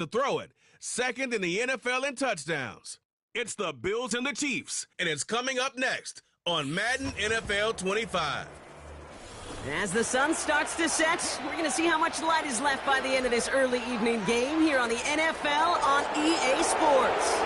to throw it, second in the NFL in touchdowns. It's the Bills and the Chiefs, and it's coming up next on Madden NFL 25. As the sun starts to set, we're going to see how much light is left by the end of this early evening game here on the NFL on EA Sports.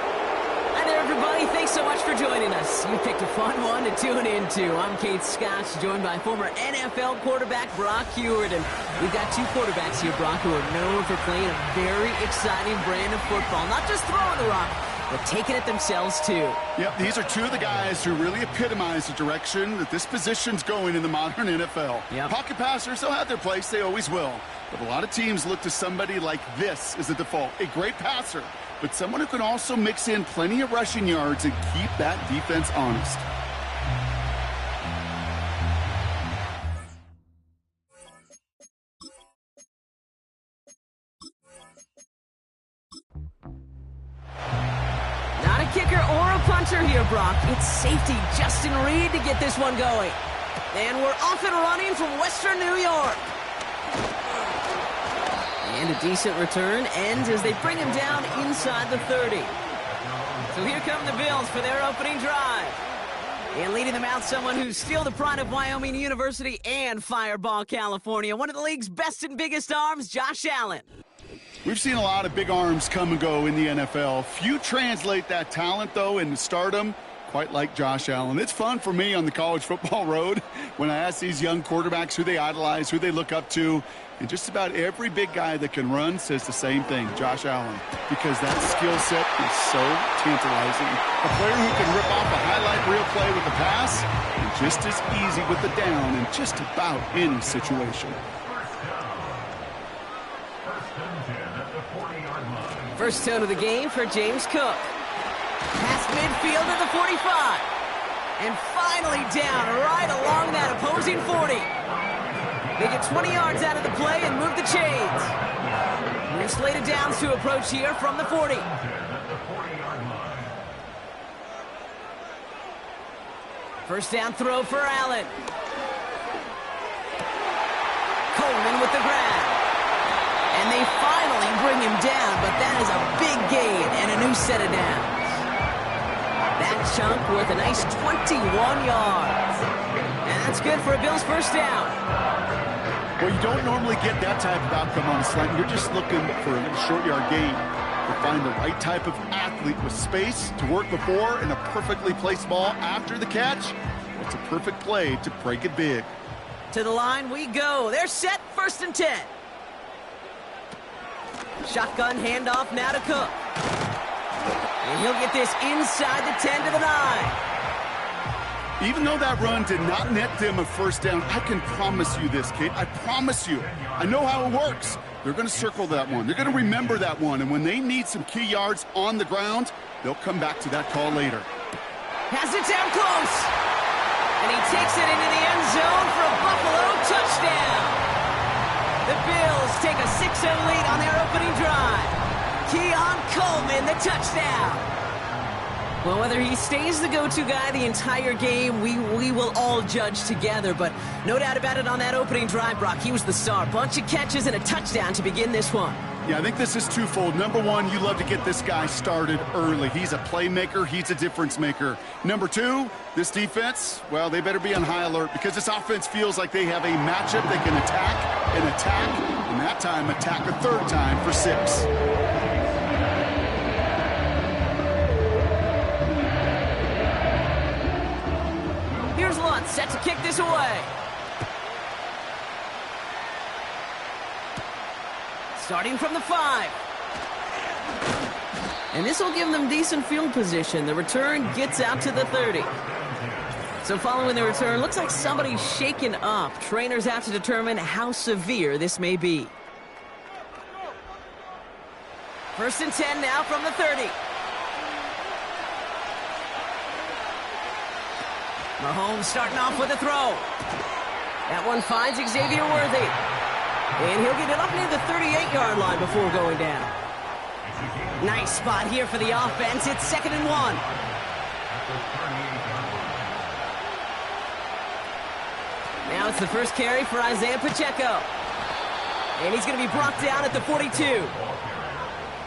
Hi there, everybody. Thanks so much for joining us. You picked a fun one to tune into. I'm Kate Scott, joined by former NFL quarterback Brock Huard. And we've got two quarterbacks here, Brock, who are known for playing a very exciting brand of football. Not just throwing the rock, but taking it themselves, too. Yep, these are two of the guys who really epitomize the direction that this position's going in the modern NFL. Yep. Pocket passers, they'll have their place. They always will. But a lot of teams look to somebody like this as the default. A great passer, but someone who can also mix in plenty of rushing yards and keep that defense honest. Not a kicker or a punter here, Brock. It's safety Justin Reed to get this one going. And we're off and running from Western New York. And a decent return ends as they bring him down inside the 30. So here come the Bills for their opening drive. And leading them out, someone who's still the pride of Wyoming University and Fireball, California. One of the league's best and biggest arms, Josh Allen. We've seen a lot of big arms come and go in the NFL. Few translate that talent, though, into stardom, quite like Josh Allen. It's fun for me on the college football road when I ask these young quarterbacks who they idolize, who they look up to. And just about every big guy that can run says the same thing, Josh Allen, because that skill set is so tantalizing. A player who can rip off a highlight reel play with the pass and just as easy with the down in just about any situation. First down of the game for James Cook. Past midfield at the 45. And finally down right along that opposing 40. They get 20 yards out of the play and move the chains. We're slated downs to approach here from the 40. First down throw for Allen. Coleman with the grab. And they finally bring him down, but that is a big gain and a new set of downs. That chunk worth a nice 21 yards. And that's good for a Bills first down. Well, you don't normally get that type of outcome on a slant. You're just looking for a short yard gain. To find the right type of athlete with space to work before and a perfectly placed ball after the catch. It's a perfect play to break it big. To the line we go. They're set, 1st and 10. Shotgun handoff now to Cook. And he'll get this inside the 10 to the 9. Even though that run did not net them a first down, I can promise you this, Kate. I promise you. I know how it works. They're going to circle that one. They're going to remember that one. And when they need some key yards on the ground, they'll come back to that call later. Has it down close. And he takes it into the end zone for a Buffalo touchdown. The Bills take a 6-0 lead on their opening drive. Keon Coleman, the touchdown. Well, whether he stays the go-to guy the entire game, we will all judge together. But no doubt about it on that opening drive, Brock, he was the star. Bunch of catches and a touchdown to begin this one. Yeah, I think this is twofold. Number one, you love to get this guy started early. He's a playmaker. He's a difference maker. Number two, this defense, well, they better be on high alert because this offense feels like they have a matchup they can attack, and that time attack a third time for 6. Here's Lutz set to kick this away. Starting from the 5. And this will give them decent field position. The return gets out to the 30. So following the return, looks like somebody's shaken up. Trainers out to determine how severe this may be. 1st and 10 now from the 30. Mahomes starting off with a throw. That one finds Xavier Worthy. And he'll get it up near the 38-yard line before going down. Nice spot here for the offense. It's 2nd and 1. Now it's the first carry for Isaiah Pacheco. And he's going to be brought down at the 42.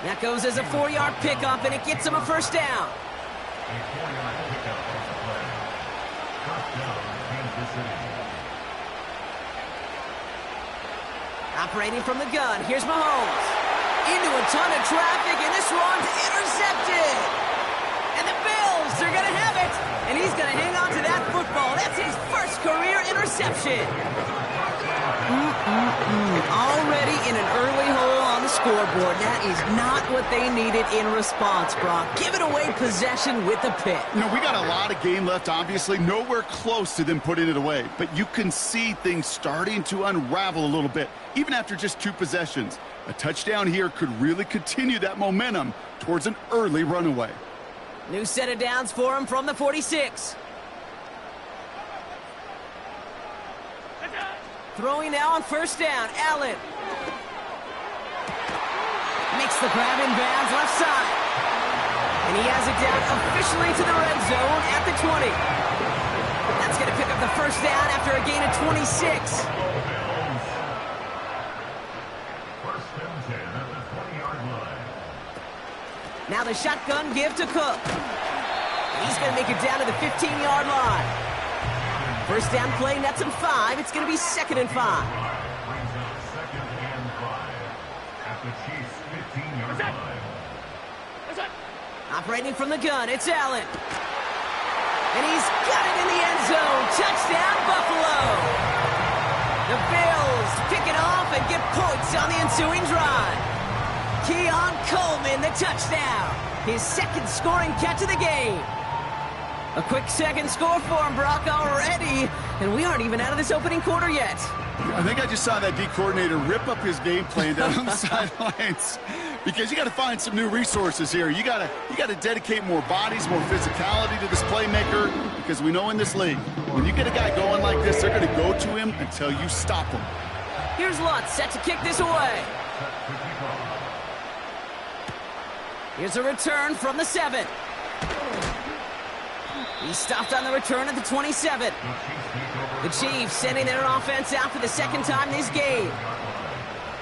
That goes as a 4-yard pickup, and it gets him a first down. Operating from the gun, here's Mahomes. Into a ton of traffic, and this one's intercepted. And the Bills are going to have it. And he's going to hang on to that football. That's his first career interception. Already in an early hole on the scoreboard. That is not what they needed in response, Brock. Give it away possession with the pick. You know, we got a lot of game left, obviously. Nowhere close to them putting it away. But you can see things starting to unravel a little bit, even after just 2 possessions. A touchdown here could really continue that momentum towards an early runaway. New set of downs for him from the 46. Throwing now on first down, Allen. Makes the grab in bounds left side. And he has it down officially to the red zone at the 20. That's going to pick up the first down after a gain of 26. Now the shotgun give to Cook. He's going to make it down to the 15-yard line. First down play nets him 5. It's going to be 2nd and 5. Operating from the gun, it's Allen. And he's got it in the end zone. Touchdown, Buffalo. The Bills pick it off and get points on the ensuing drive. Keon Coleman, the touchdown. His 2nd scoring catch of the game. A quick 2nd score for him, Brock, already. And we aren't even out of this opening quarter yet. I think I just saw that D coordinator rip up his game plan down on the sidelines. Because you got to find some new resources here. You got to dedicate more bodies, more physicality to this playmaker. Because we know in this league, when you get a guy going like this, they're going to go to him until you stop him. Here's Lutz set to kick this away. Here's a return from the 7. He stopped on the return at the 27. The Chiefs sending their offense out for the 2nd time this game.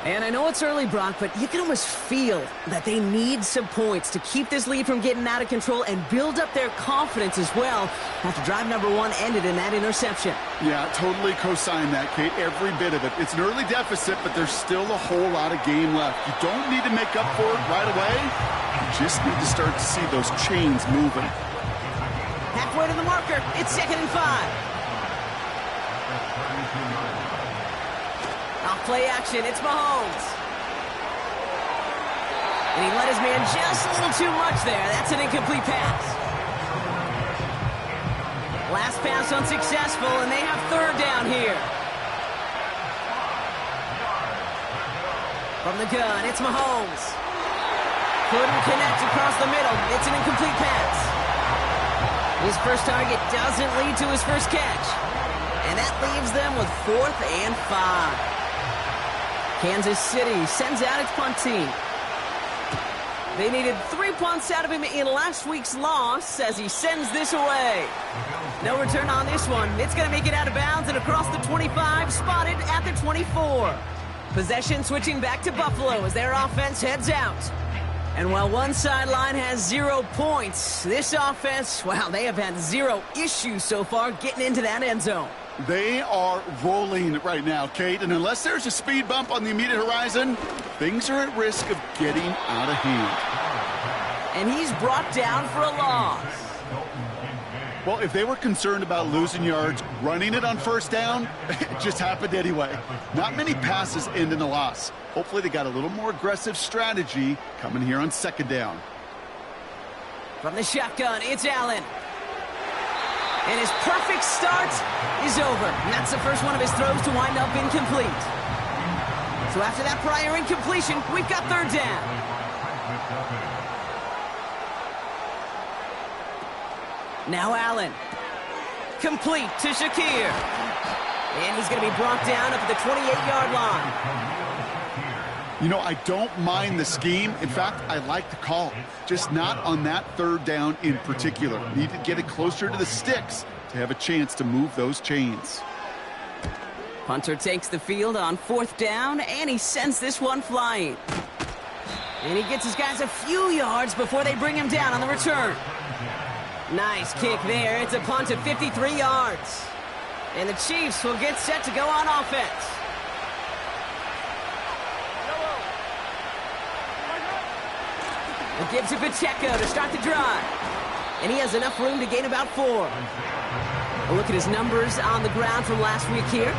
And I know it's early, Brock, but you can almost feel that they need some points to keep this lead from getting out of control and build up their confidence as well after drive number 1 ended in that interception. Yeah, totally co-sign that, Kate. Every bit of it. It's an early deficit, but there's still a whole lot of game left. You don't need to make up for it right away. You just need to start to see those chains moving. Halfway to the marker, it's 2nd and 5. Off play action, it's Mahomes. And he let his man just a little too much there. That's an incomplete pass. Last pass unsuccessful, and they have 3rd down here. From the gun, it's Mahomes. Couldn't connect across the middle. It's an incomplete pass. His first target doesn't lead to his first catch. And that leaves them with 4th and 5. Kansas City sends out its punt team. They needed 3 punts out of him in last week's loss as he sends this away. No return on this one. It's going to make it out of bounds and across the 25, spotted at the 24. Possession switching back to Buffalo as their offense heads out. And while one sideline has 0 points, this offense, well, they have had 0 issues so far getting into that end zone. They are rolling right now, Kate, and unless there's a speed bump on the immediate horizon, things are at risk of getting out of hand. And he's brought down for a loss. Well, if they were concerned about losing yards, running it on first down, it just happened anyway. Not many passes end in a loss. Hopefully they got a little more aggressive strategy coming here on 2nd down. From the shotgun, it's Allen. And his perfect start is over. And that's the first one of his throws to wind up incomplete. So after that prior incompletion, we've got 3rd down. Now Allen. Complete to Shakir. And he's going to be brought down up at the 28-yard line. You know, I don't mind the scheme. In fact, I like the call. Just not on that 3rd down in particular. Need to get it closer to the sticks to have a chance to move those chains. Punter takes the field on 4th down, and he sends this one flying. And he gets his guys a few yards before they bring him down on the return. Nice kick there. It's a punt of 53 yards. And the Chiefs will get set to go on offense. It gives to Pacheco to start the drive. And he has enough room to gain about 4. A look at his numbers on the ground from last week here.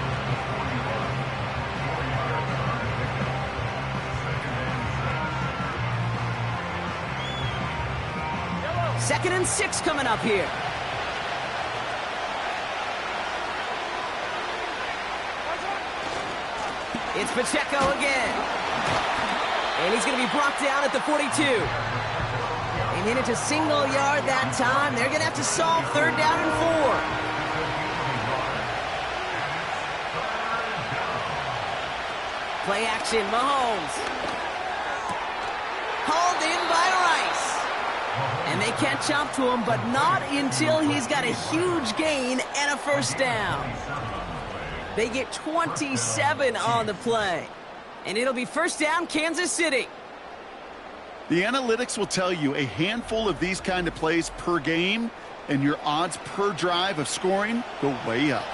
Second and 6 coming up here. It's Pacheco again. And he's going to be brought down at the 42. And then it's a single yard that time. They're going to have to solve 3rd down and 4. Play action, Mahomes. Hauled in by Rice. And they catch up to him, but not until he's got a huge gain and a 1st down. They get 27 on the play. And it'll be 1st down, Kansas City. The analytics will tell you a handful of these kind of plays per game, and your odds per drive of scoring go way up.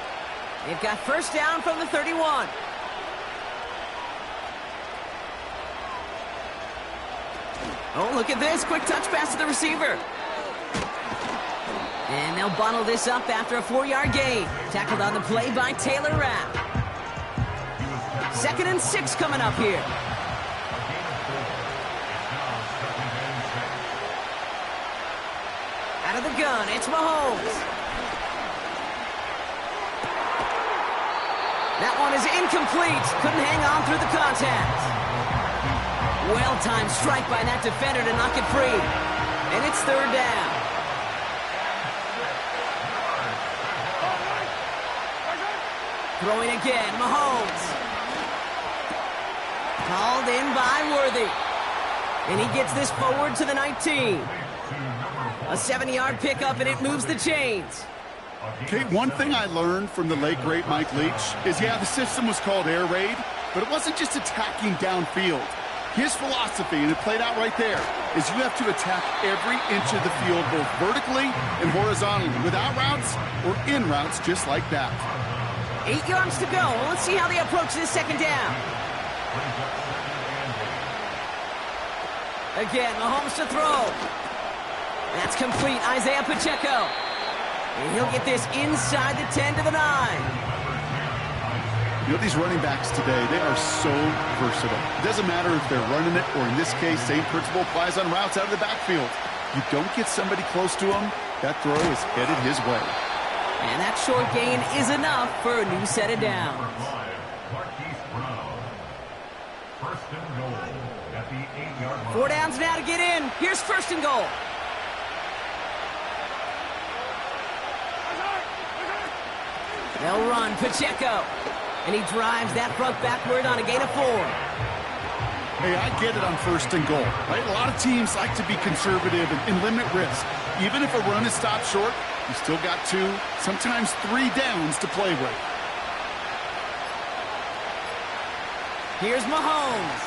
They've got 1st down from the 31. Oh, look at this. Quick touch pass to the receiver. And they'll bottle this up after a 4-yard gain. Tackled on the play by Taylor Rapp. 2nd and 6 coming up here. Out of the gun, it's Mahomes. That one is incomplete. Couldn't hang on through the contact. Well-timed strike by that defender to knock it free. And it's 3rd down. Throwing again, Mahomes. Called in by Worthy. And he gets this forward to the 19. A 70-yard pickup, and it moves the chains. Okay, one thing I learned from the late, great Mike Leach is, yeah, the system was called air raid, but it wasn't just attacking downfield. His philosophy, and it played out right there, is you have to attack every inch of the field, both vertically and horizontally, without routes or in routes just like that. 8 yards to go. Let's see how they approach this 2nd down. Again, Mahomes to throw. That's complete. Isaiah Pacheco. And he'll get this inside the 10 to the 9. You know, these running backs today, they are so versatile. It doesn't matter if they're running it, or in this case, same principle applies on routes out of the backfield. You don't get somebody close to him, that throw is headed his way. And that short gain is enough for a new set of downs. 4 downs now to get in. Here's 1st and goal. They'll run Pacheco. And he drives that front backward on a gain of 4. Hey, I get it on 1st and goal, right? A lot of teams like to be conservative and limit risk. Even if a run is stopped short, you still got 2, sometimes 3 downs to play with. Here's Mahomes.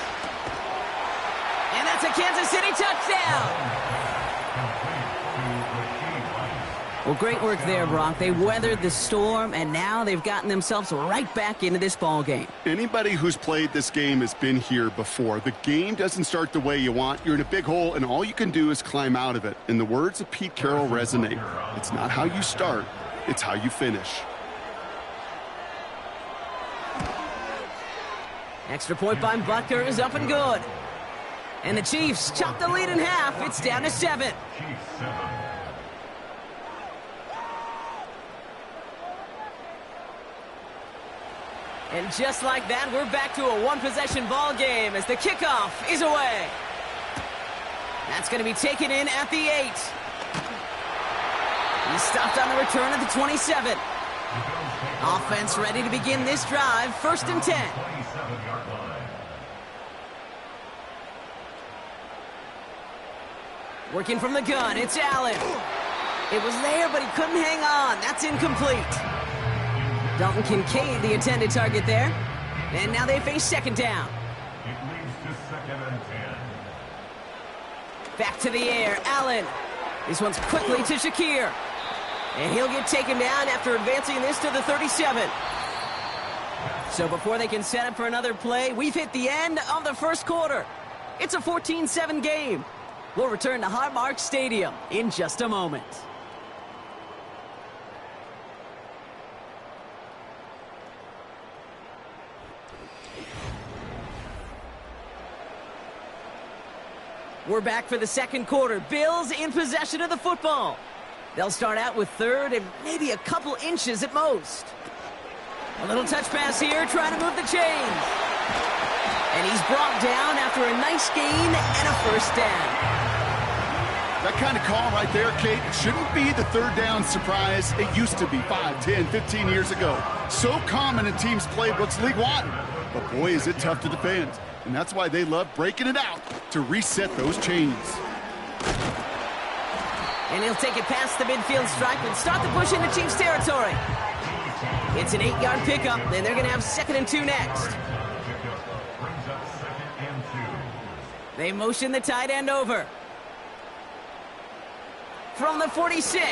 And that's a Kansas City touchdown. Well, great work there, Brock. They weathered the storm, and now they've gotten themselves right back into this ball game. Anybody who's played this game has been here before. The game doesn't start the way you want. You're in a big hole, and all you can do is climb out of it. And the words of Pete Carroll resonate. It's not how you start, it's how you finish. Extra point by Butker is up and good. And the Chiefs chop the lead in half. It's down to 7. And just like that, we're back to a one-possession ball game as the kickoff is away. That's going to be taken in at the 8. He's stopped on the return at the 27. Offense ready to begin this drive. 1st and 10. Working from the gun, it's Allen. It was there, but he couldn't hang on. That's incomplete. Dalton Kincaid, the intended target there. And now they face 2nd down. It leads to 2nd and 10. Back to the air, Allen. This one's quickly to Shakir. And he'll get taken down after advancing this to the 37. So before they can set up for another play, we've hit the end of the first quarter. It's a 14-7 game. We'll return to Highmark Stadium in just a moment. We're back for the second quarter. Bills in possession of the football. They'll start out with third and maybe a couple inches at most. A little touch pass here, trying to move the chains. And he's brought down after a nice gain and a first down. That kind of call right there, Kate, shouldn't be the third down surprise it used to be 5, 10, 15 years ago. So common in teams' playbooks League One. But boy, is it tough to defend. And that's why they love breaking it out to reset those chains. And he'll take it past the midfield stripe and start the push into Chiefs territory. It's an 8-yard pickup, and they're going to have 2nd and 2 next. They motion the tight end over. From the 46.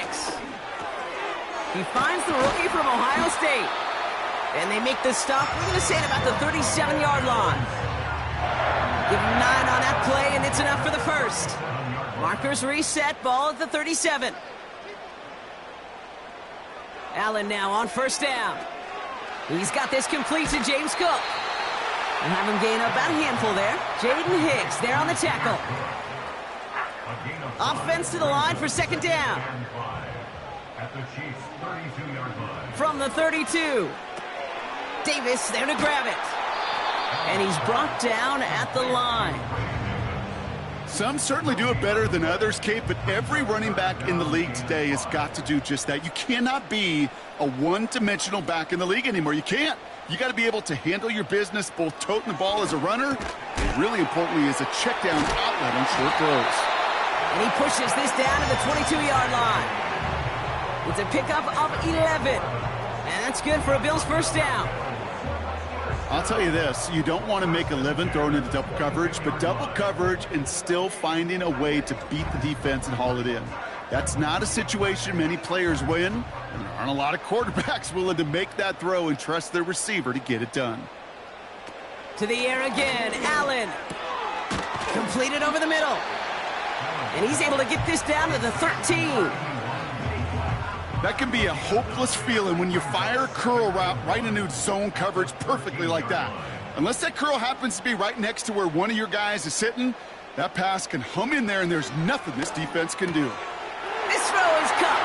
He finds the rookie from Ohio State. And they make the stop, we're going to say at about the 37-yard line. Give him 9 on that play, and it's enough for the first. Markers reset, ball at the 37. Allen now on first down. He's got this complete to James Cook. And have him gain up about a handful there. Jaden Hicks there on the tackle. Offense to the line for 2nd down. From the 32. Davis there to grab it. And he's brought down at the line. Some certainly do it better than others, Kate, but every running back in the league today has got to do just that. You cannot be a one-dimensional back in the league anymore. You can't. You got to be able to handle your business, both toting the ball as a runner, and really importantly as a check-down outlet on short throws. And he pushes this down to the 22-yard line. It's a pickup of 11. And that's good for a Bills first down. I'll tell you this, you don't want to make a living throwing into double coverage, but double coverage and still finding a way to beat the defense and haul it in. That's not a situation many players win, and there aren't a lot of quarterbacks willing to make that throw and trust their receiver to get it done. To the air again, Allen. Completed over the middle. And he's able to get this down to the 13. That can be a hopeless feeling when you fire a curl route right into zone coverage perfectly like that. Unless that curl happens to be right next to where one of your guys is sitting, that pass can hum in there and there's nothing this defense can do. This throw is cut.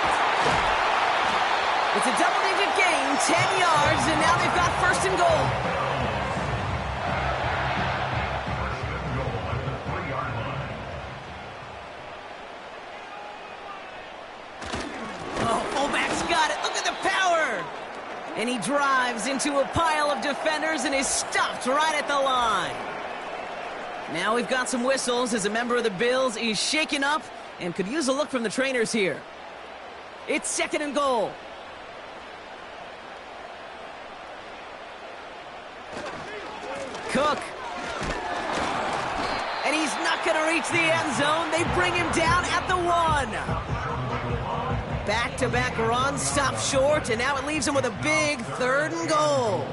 It's a double-digit gain, 10 yards, and now they've got 1st and goal. And he drives into a pile of defenders and is stopped right at the line. Now we've got some whistles as a member of the Bills is shaken up and could use a look from the trainers here. It's 2nd and goal. Cook. And he's not going to reach the end zone. They bring him down at the 1. Back-to-back runs, stop short, and now it leaves him with a big 3rd and goal.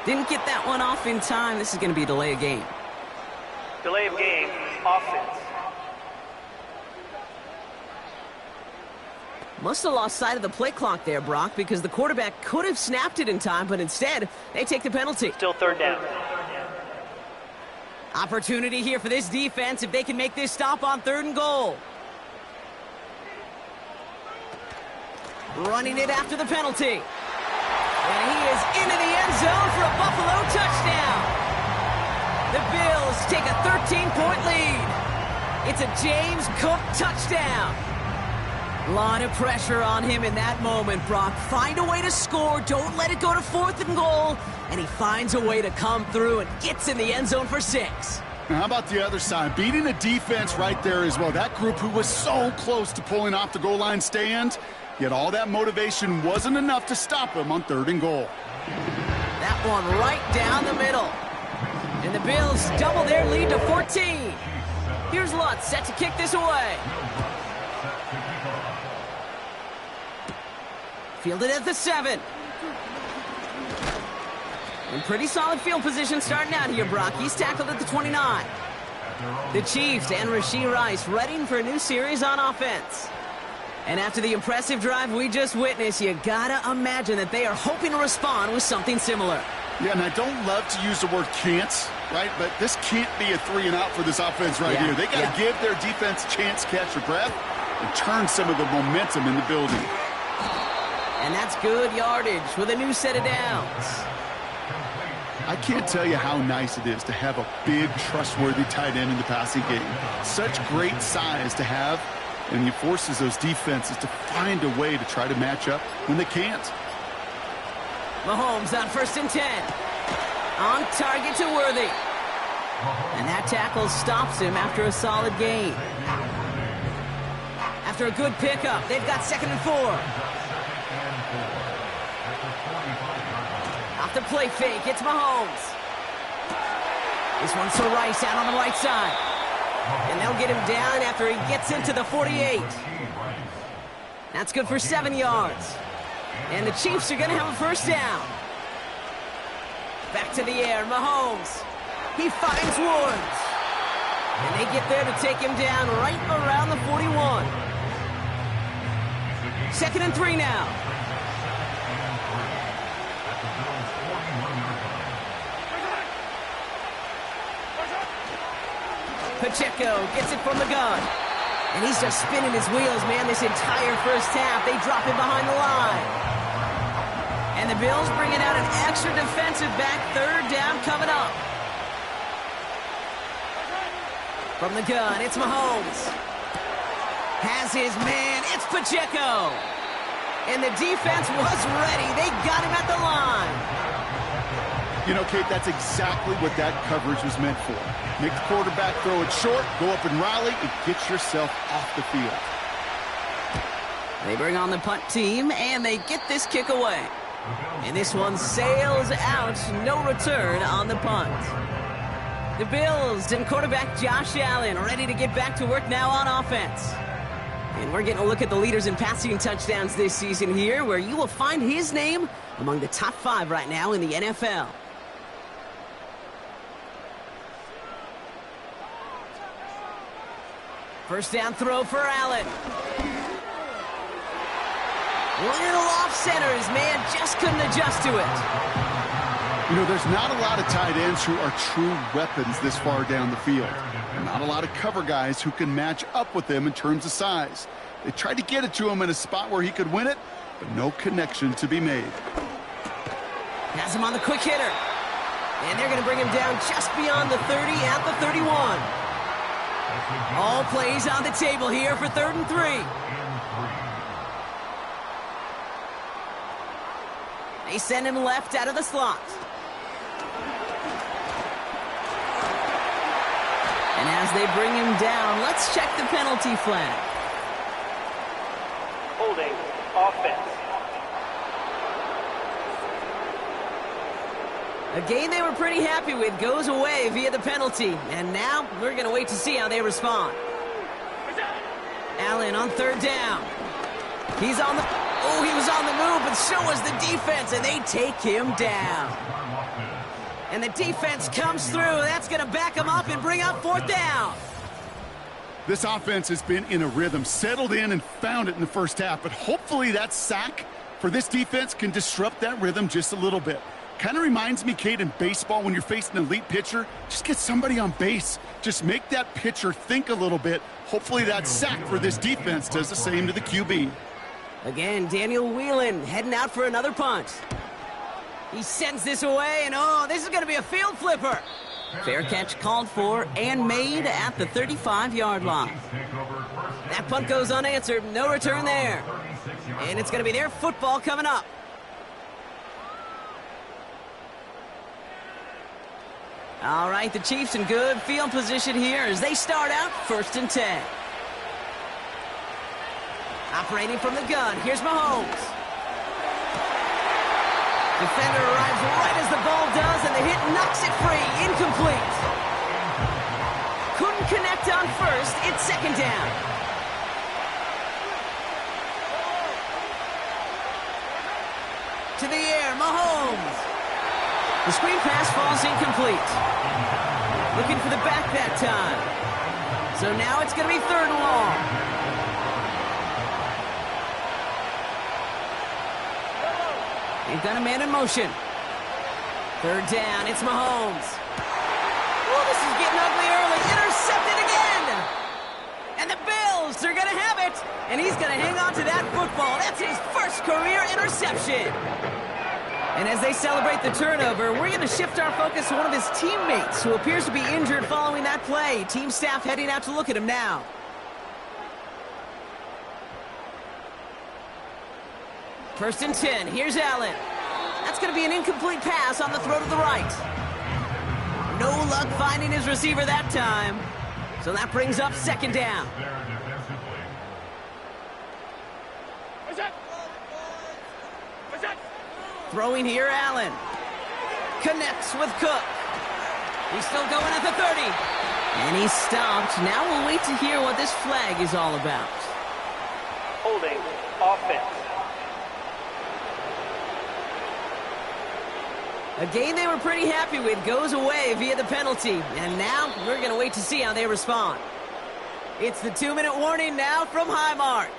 Didn't get that one off in time. This is going to be a delay of game. Delay of game, offense. Must have lost sight of the play clock there, Brock, because the quarterback could have snapped it in time, but instead, they take the penalty. Still 3rd down. Opportunity here for this defense if they can make this stop on 3rd and goal. Running it after the penalty. And he is into the end zone for a Buffalo touchdown. The Bills take a 13-point lead. It's a James Cook touchdown. Lot of pressure on him in that moment, Brock. Find a way to score. Don't let it go to 4th and goal. And he finds a way to come through and gets in the end zone for 6. Now, how about the other side? Beating a defense right there as well. That group who was so close to pulling off the goal line stand, Yet all that motivation wasn't enough to stop him on 3rd and goal. That one right down the middle. And the Bills double their lead to 14. Here's Lutz set to kick this away. Fielded at the 7. In pretty solid field position starting out here, Brock. He's tackled at the 29. The Chiefs and Rashee Rice readying for a new series on offense. And after the impressive drive we just witnessed, you gotta imagine that they are hoping to respond with something similar. Yeah, and I don't love to use the word can't, right? But this can't be a 3 and out for this offense right here. They got to give their defense a chance to catch their breath and turn some of the momentum in the building. And that's good yardage with a new set of downs. I can't tell you how nice it is to have a big, trustworthy tight end in the passing game. Such great size to have, and he forces those defenses to find a way to try to match up when they can't. Mahomes on 1st and 10. On target to Worthy. And that tackle stops him after a solid gain. After a good pickup, they've got 2nd and 4. Off the play fake, it's Mahomes. This one's to Rice out on the right side. And they'll get him down after he gets into the 48. That's good for 7 yards. And the Chiefs are going to have a 1st down. Back to the air, Mahomes. He finds Woods. And they get there to take him down right around the 41. 2nd and 3 now. Pacheco gets it from the gun. And he's just spinning his wheels, man, this entire 1st half. They drop him behind the line. And the Bills bringing out an extra defensive back. 3rd down coming up. From the gun, it's Mahomes. Has his man, it's Pacheco. And the defense was ready. They got him at the line. You know, Kate, that's exactly what that coverage was meant for. Make the quarterback throw it short, go up and rally, and get yourself off the field. They bring on the punt team, and they get this kick away. And this one sails out, no return on the punt. The Bills and quarterback Josh Allen ready to get back to work now on offense. And we're getting a look at the leaders in passing touchdowns this season here, where you will find his name among the top 5 right now in the NFL. First down throw for Allen. Little off center. His man just couldn't adjust to it. You know, there's not a lot of tight ends who are true weapons this far down the field. Not a lot of cover guys who can match up with them in terms of size. They tried to get it to him in a spot where he could win it, but no connection to be made. Has him on the quick hitter. And they're going to bring him down just beyond the 30 at the 31. All plays on the table here for 3rd and 3. They send him left out of the slot. And as they bring him down, let's check the penalty flag. Holding offense. A game they were pretty happy with goes away via the penalty. And now we're going to wait to see how they respond. Allen on 3rd down. He's on the... Oh, he was on the move, but so was the defense, and they take him down. And the defense comes through. That's going to back him up and bring up 4th down. This offense has been in a rhythm, settled in and found it in the 1st half, but hopefully that sack for this defense can disrupt that rhythm just a little bit. Kind of reminds me, Kate, in baseball when you're facing an elite pitcher, just get somebody on base. Just make that pitcher think a little bit. Hopefully that sack for this defense does the same to the QB. Again, Daniel Whelan heading out for another punt. He sends this away, and oh, this is going to be a field flipper. Fair catch called for and made at the 35-yard line. That punt goes unanswered. No return there. And it's going to be their football coming up. All right, the Chiefs in good field position here as they start out 1st and 10. Operating from the gun, here's Mahomes. Defender arrives right as the ball does, and the hit knocks it free. Incomplete. Couldn't connect on first. It's second down. To the air, Mahomes. The screen pass falls incomplete. Looking for the back that time. So now it's going to be third and long. They've got a man in motion. Third down, it's Mahomes. Oh, this is getting ugly early. Intercepted again. And the Bills are going to have it. And he's going to hang on to that football. That's his first career interception. And as they celebrate the turnover, we're going to shift our focus to one of his teammates who appears to be injured following that play. Team staff heading out to look at him now. First and 10. Here's Allen. That's going to be an incomplete pass on the throw to the right. No luck finding his receiver that time. So that brings up second down. Throwing here, Allen. Connects with Cook. He's still going at the 30. And he's stopped. Now we'll wait to hear what this flag is all about. Holding offense. A game they were pretty happy with goes away via the penalty. And now we're going to wait to see how they respond. It's the 2-minute warning now from Highmark.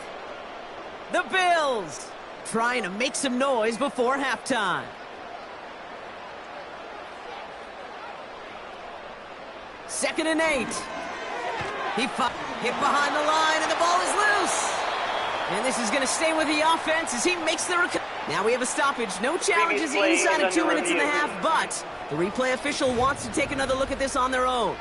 The Bills trying to make some noise before halftime. Second and 8. He hit behind the line, and the ball is loose. And this is going to stay with the offense as he makes the recovery. Now we have a stoppage. No challenges inside of 2 minutes and a half, but the replay official wants to take another look at this on their own.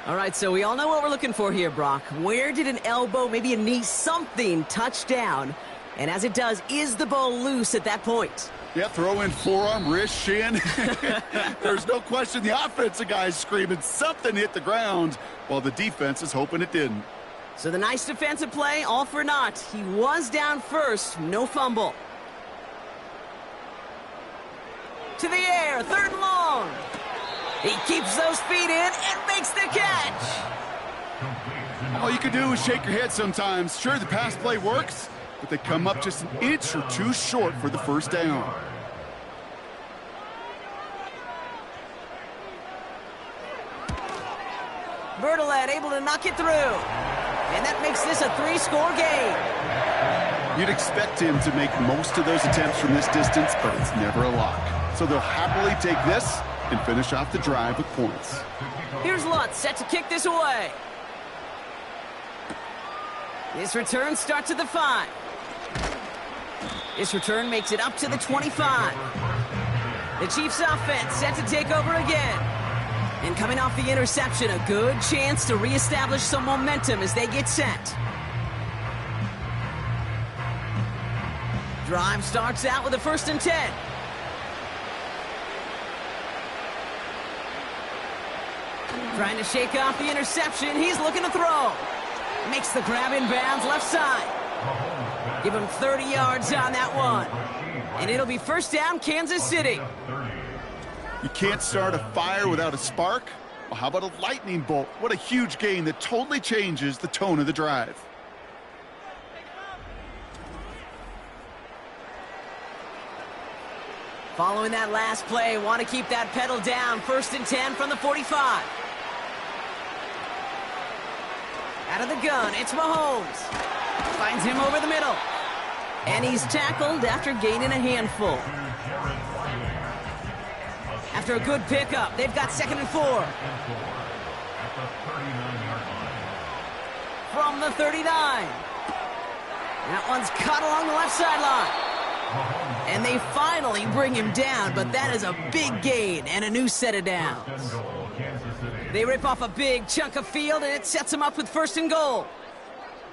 All right, so we all know what we're looking for here, Brock. Where did an elbow, maybe a knee, something touch down? And as it does, is the ball loose at that point? Yeah, throw in forearm, wrist, shin. There's no question the offensive guy's screaming something hit the ground while the defense is hoping it didn't. So the nice defensive play, all for naught. He was down first, no fumble. To the air, third and long. He keeps those feet in and makes the catch. All you can do is shake your head sometimes. Sure, the pass play works, but they come up just an inch or two short for the first down. Bertolet able to knock it through. And that makes this a 3-score game. You'd expect him to make most of those attempts from this distance, but it's never a lock. So they'll happily take this and finish off the drive with points. Here's Lutz set to kick this away. This return starts at the 5. This return makes it up to the 25. The Chiefs offense set to take over again. And coming off the interception, a good chance to reestablish some momentum as they get set. Drive starts out with a 1st and 10. Trying to shake off the interception. He's looking to throw. Makes the grab in bounds left side. Give him 30 yards on that one. And it'll be first down, Kansas City. You can't start a fire without a spark. Well, how about a lightning bolt? What a huge gain that totally changes the tone of the drive. Following that last play, want to keep that pedal down. 1st and 10 from the 45. Out of the gun, it's Mahomes. Finds him over the middle. And he's tackled after gaining a handful. After a good pickup, they've got 2nd and 4. From the 39. That one's caught along the left sideline. And they finally bring him down, but that is a big gain and a new set of downs. They rip off a big chunk of field, and it sets them up with 1st and goal.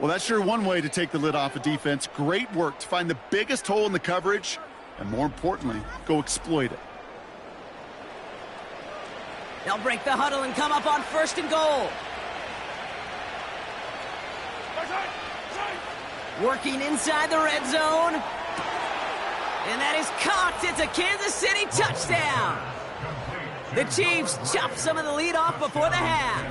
Well, that's sure one way to take the lid off a defense. Great work to find the biggest hole in the coverage, and more importantly, go exploit it. They'll break the huddle and come up on 1st and goal. Working inside the red zone. And that is caught. It's a Kansas City touchdown. The Chiefs chop some of the lead off before the half.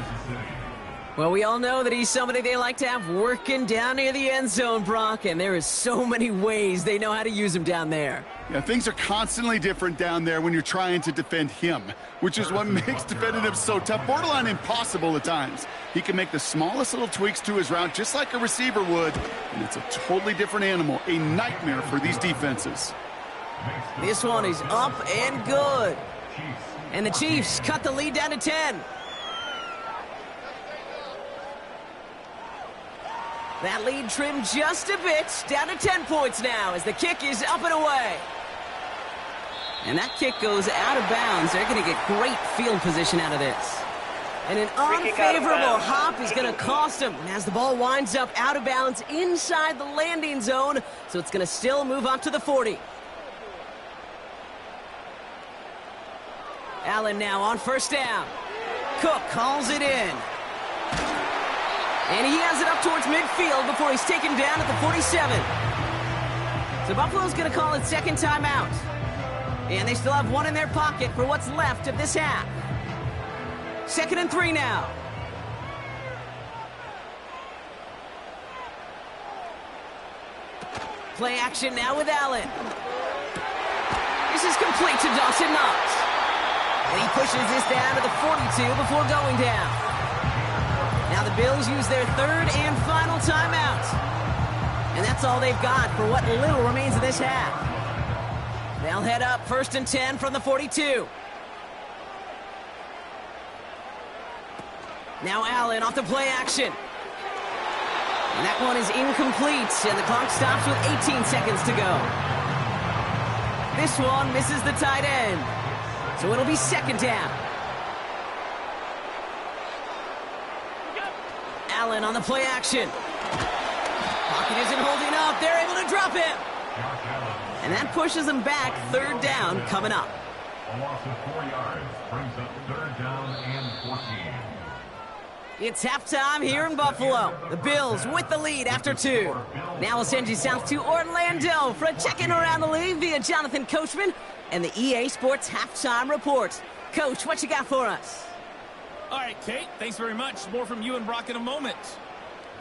Well, we all know that he's somebody they like to have working down near the end zone, Brock, and there is so many ways they know how to use him down there. Yeah, things are constantly different down there when you're trying to defend him, which is what makes defending him so tough, borderline impossible at times. He can make the smallest little tweaks to his route just like a receiver would, and it's a totally different animal, a nightmare for these defenses. This one is up and good. And the Chiefs cut the lead down to 10. That lead trimmed just a bit, down to 10 points now as the kick is up and away. And that kick goes out of bounds. They're going to get great field position out of this. And an unfavorable hop is going to cost them. And as the ball winds up out of bounds inside the landing zone, so it's going to still move up to the 40. Allen now on first down. Cook calls it in. And he has it up towards midfield before he's taken down at the 47. So Buffalo's going to call it second timeout. And they still have one in their pocket for what's left of this half. 2nd and 3 now. Play action now with Allen. This is complete to Dawson Knox. And he pushes this down to the 42 before going down. Now the Bills use their third and final timeout. And that's all they've got for what little remains of this half. They'll head up 1st and 10 from the 42. Now Allen off the play action. And that one is incomplete, and the clock stops with 18 seconds to go. This one misses the tight end. So it'll be 2nd down. Allen on the play action. Pocket isn't holding up. They're able to drop him. And that pushes them back. 3rd down coming up. A loss of 4 yards brings up 3rd down and 14. It's halftime here in Buffalo. The Bills with the lead after 2. Now we'll send you south to Orlando for a check-in around the league via Jonathan Coachman and the EA Sports Halftime Report. Coach, what you got for us? All right, Kate, thanks very much. More from you and Brock in a moment.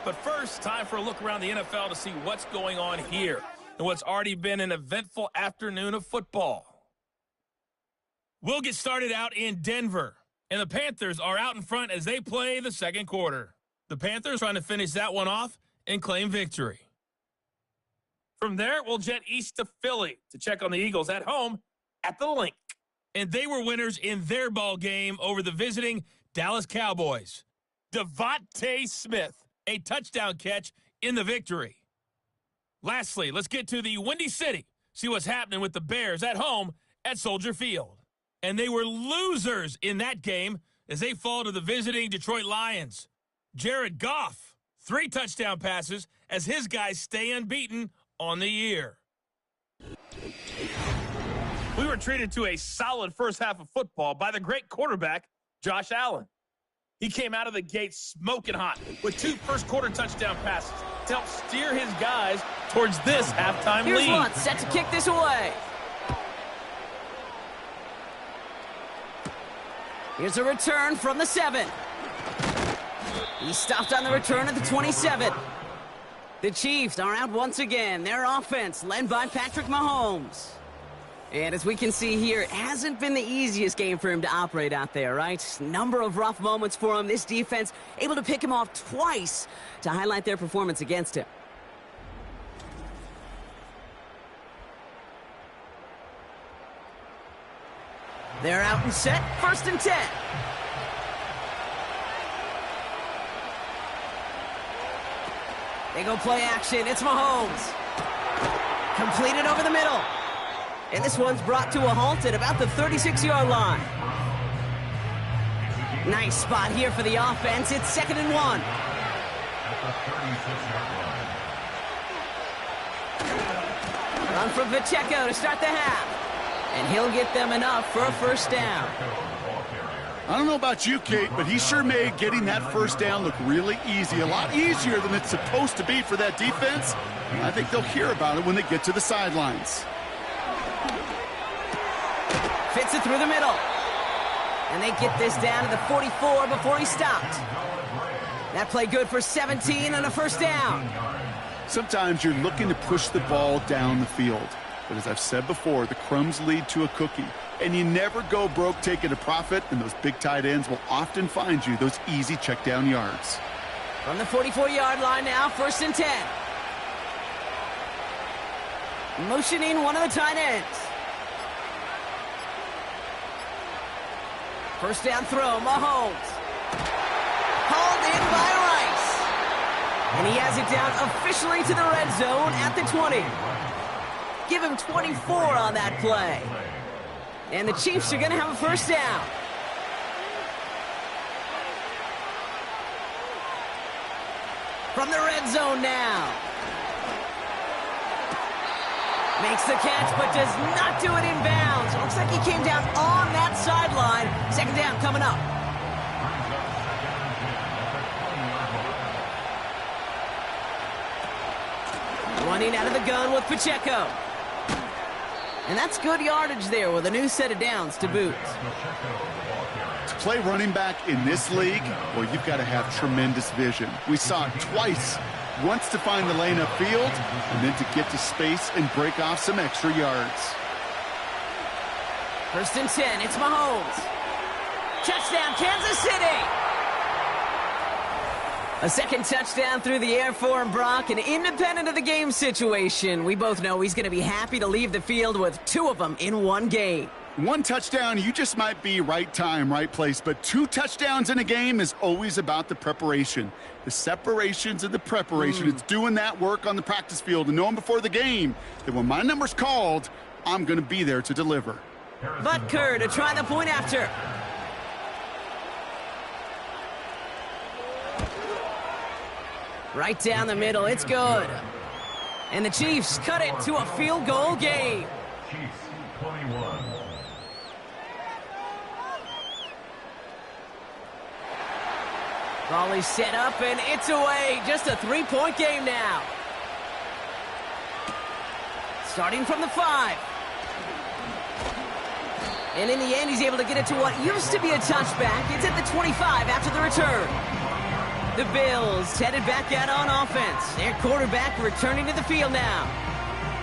But first, time for a look around the NFL to see what's going on here and what's already been an eventful afternoon of football. We'll get started out in Denver, and the Panthers are out in front as they play the second quarter. The Panthers trying to finish that one off and claim victory. From there, we'll jet east to Philly to check on the Eagles at home at the Link. And they were winners in their ball game over the visiting Dallas Cowboys. Devontae Smith, a touchdown catch in the victory. Lastly, let's get to the Windy City, see what's happening with the Bears at home at Soldier Field. And they were losers in that game as they fall to the visiting Detroit Lions. Jared Goff, 3 touchdown passes as his guys stay unbeaten on the year. We were treated to a solid first half of football by the great quarterback, Josh Allen. He came out of the gate smoking hot with 2 first-quarter touchdown passes to help steer his guys towards this halftime lead. Here's one, set to kick this away. Here's a return from the 7. He stopped on the return at the 27. The Chiefs are out once again. Their offense led by Patrick Mahomes. And as we can see here, it hasn't been the easiest game for him to operate out there, right? Number of rough moments for him. This defense able to pick him off twice to highlight their performance against him. They're out and set, 1st and 10. They go play action, it's Mahomes. Completed over the middle. And this one's brought to a halt at about the 36-yard line. Nice spot here for the offense. It's 2nd and 1. Run from Pacheco to start the half. And he'll get them enough for a 1st down. I don't know about you, Kate, but he sure made getting that first down look really easy. A lot easier than it's supposed to be for that defense. I think they'll hear about it when they get to the sidelines. Fits it through the middle. And they get this down to the 44 before he stopped. That play good for 17 and a first down. Sometimes you're looking to push the ball down the field. But as I've said before, the crumbs lead to a cookie. And you never go broke taking a profit, and those big tight ends will often find you those easy check down yards. From the 44-yard line now, first and 10. Motioning one of the tight ends. First down throw, Mahomes. Hauled in by Rice. And he has it down officially to the red zone at the 20. Give him 24 on that play. And the Chiefs are going to have a first down. From the red zone now. Makes the catch, but does not do it in bounds. Looks like he came down on that sideline. Second down coming up. Running out of the gun with Pacheco. And that's good yardage there with a new set of downs to boot. To play running back in this league, well, you've got to have tremendous vision. We saw it twice. Once to find the lane upfield, and then to get to space and break off some extra yards. First and 10, it's Mahomes. Touchdown, Kansas City! A second touchdown through the air for Brock, and independent of the game situation, we both know he's going to be happy to leave the field with two of them in one game. One touchdown, you just might be right time, right place, but two touchdowns in a game is always about the preparation. The separations and the preparation. It's doing that work on the practice field and knowing before the game that when my number's called, I'm going to be there to deliver. Butker to try the point after. Right down the middle, it's good. And the Chiefs cut it to a field goal game. Chiefs 21. Volley set up, and it's away. Just a three-point game now. Starting from the 5. And in the end, he's able to get it to what used to be a touchback. It's at the 25 after the return. The Bills headed back out on offense. Their quarterback returning to the field now.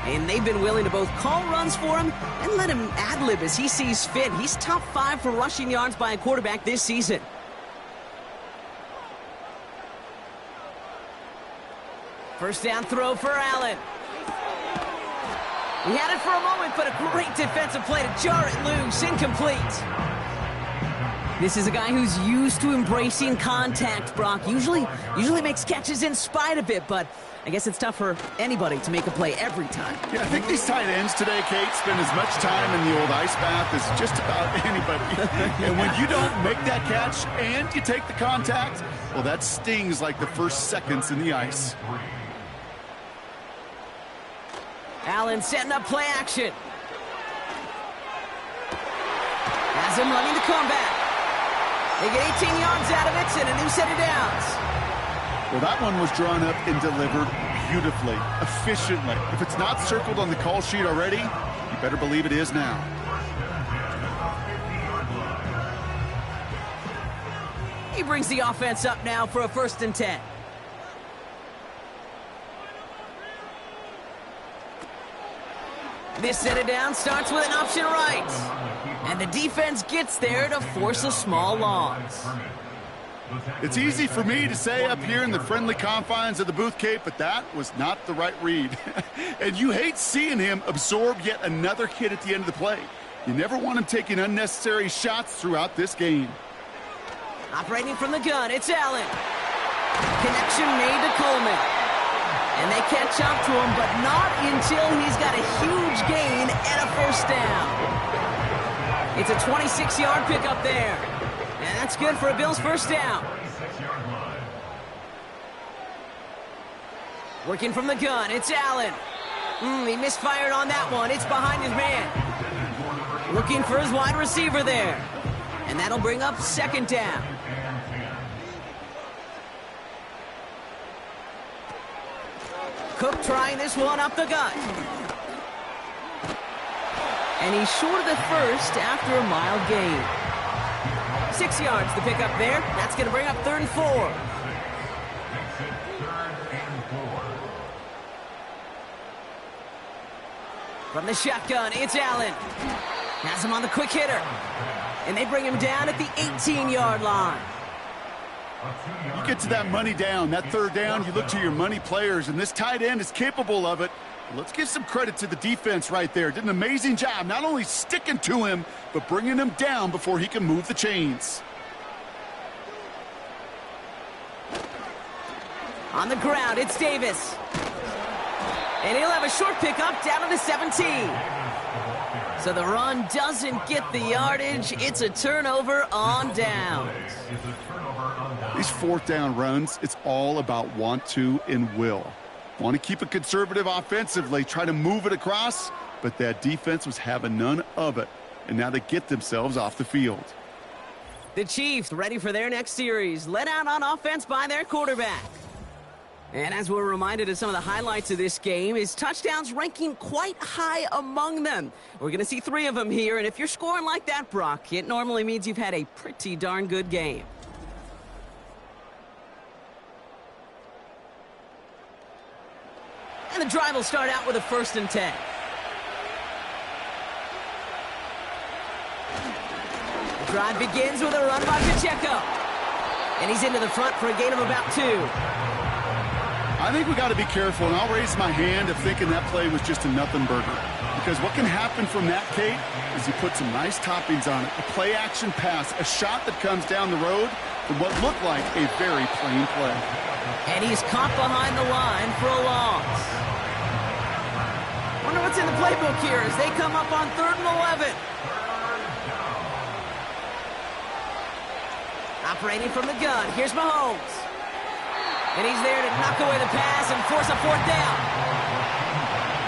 And they've been willing to both call runs for him and let him ad-lib as he sees fit. He's top 5 for rushing yards by a quarterback this season. First down throw for Allen. He had it for a moment, but a great defensive play to jar it loose. Incomplete. This is a guy who's used to embracing contact, Brock. Usually makes catches in spite of it, but I guess it's tough for anybody to make a play every time. Yeah, I think these tight ends today, Kate, spend as much time in the old ice bath as just about anybody. And when you don't make that catch and you take the contact, well, that stings like the first seconds in the ice. Allen setting up play action. Has him running the comeback. They get 18 yards out of it and a new set of downs. Well, that one was drawn up and delivered beautifully, efficiently. If it's not circled on the call sheet already, you better believe it is now. He brings the offense up now for a first and 10. This set of down starts with an option right. And the defense gets there to force a small loss. It's easy for me to say up here in the friendly confines of the booth, Kate, but that was not the right read. And you hate seeing him absorb yet another hit at the end of the play. You never want him taking unnecessary shots throughout this game. Operating from the gun, it's Allen. Connection made to Coleman. And they catch up to him, but not until he's got a huge gain and a first down. It's a 26-yard pickup there. And that's good for a Bills first down. Working from the gun, it's Allen. He misfired on that one. It's behind his man. Looking for his wide receiver there. And that'll bring up second down. Cook trying this one up the gut. And he's short of the first after a mild gain. 6 yards to pick up there. That's going to bring up 3rd and 4. From the shotgun, it's Allen. Has him on the quick hitter. And they bring him down at the 18-yard line. You get to that money down, that 3rd down, you look to your money players, and this tight end is capable of it. Let's give some credit to the defense right there. Did an amazing job, not only sticking to him, but bringing him down before he can move the chains. On the ground, it's Davis. And he'll have a short pickup down to the 17. So the run doesn't get the yardage. It's a turnover on downs. These 4th down runs, it's all about want to and will. Want to keep it conservative offensively, try to move it across, but that defense was having none of it. And now they get themselves off the field. The Chiefs ready for their next series, led out on offense by their quarterback. And as we're reminded of some of the highlights of this game, his touchdowns ranking quite high among them. We're going to see 3 of them here, and if you're scoring like that, Brock, it normally means you've had a pretty darn good game. And the drive will start out with a 1st and 10. The drive begins with a run by Pacheco. And he's into the front for a gain of about 2. I think we got to be careful, and I'll raise my hand of thinking that play was just a nothing burger. Because what can happen from that, Kate, is you put some nice toppings on it. A play-action pass, a shot that comes down the road from what looked like a very plain play. And he's caught behind the line for a loss. Wonder what's in the playbook here as they come up on 3rd and 11. Operating from the gun, here's Mahomes. And he's there to knock away the pass and force a 4th down.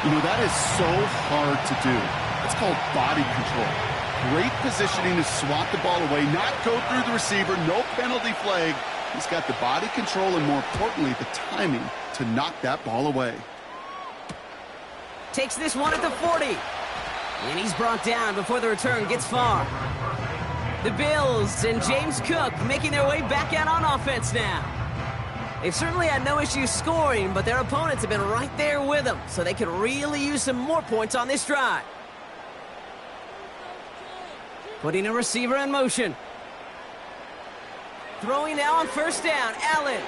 You know, that is so hard to do. It's called body control. Great positioning to swat the ball away, not go through the receiver, no penalty flag. He's got the body control and, more importantly, the timing to knock that ball away. Takes this one at the 40. And he's brought down before the return gets far. The Bills and James Cook making their way back out on offense now. They've certainly had no issues scoring, but their opponents have been right there with them, so they could really use some more points on this drive. Putting a receiver in motion. Throwing now on 1st down, Allen.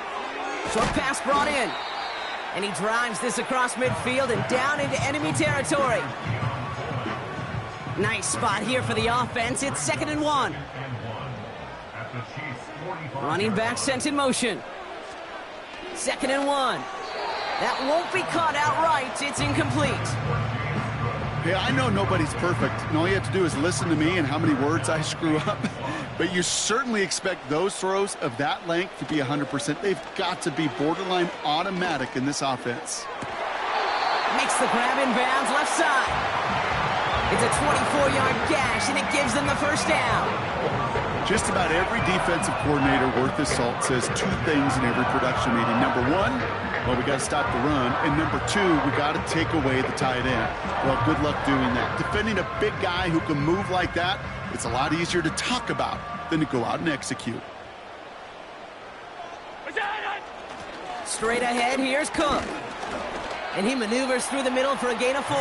Short pass brought in. And he drives this across midfield and down into enemy territory. Nice spot here for the offense. It's 2nd and 1. Running back sent in motion. 2nd and 1. That won't be caught outright. It's incomplete. Hey, I know nobody's perfect, and all you have to do is listen to me and how many words I screw up. But you certainly expect those throws of that length to be 100%. They've got to be borderline automatic in this offense. Makes the grab in bounds left side. It's a 24-yard gash, and it gives them the 1st down. Just about every defensive coordinator worth his salt says 2 things in every production meeting. Number 1, well, we got to stop the run. And number 2, we got to take away the tight end. Well, good luck doing that. Defending a big guy who can move like that, it's a lot easier to talk about than to go out and execute. Straight ahead, here's Cook. And he maneuvers through the middle for a gain of 4.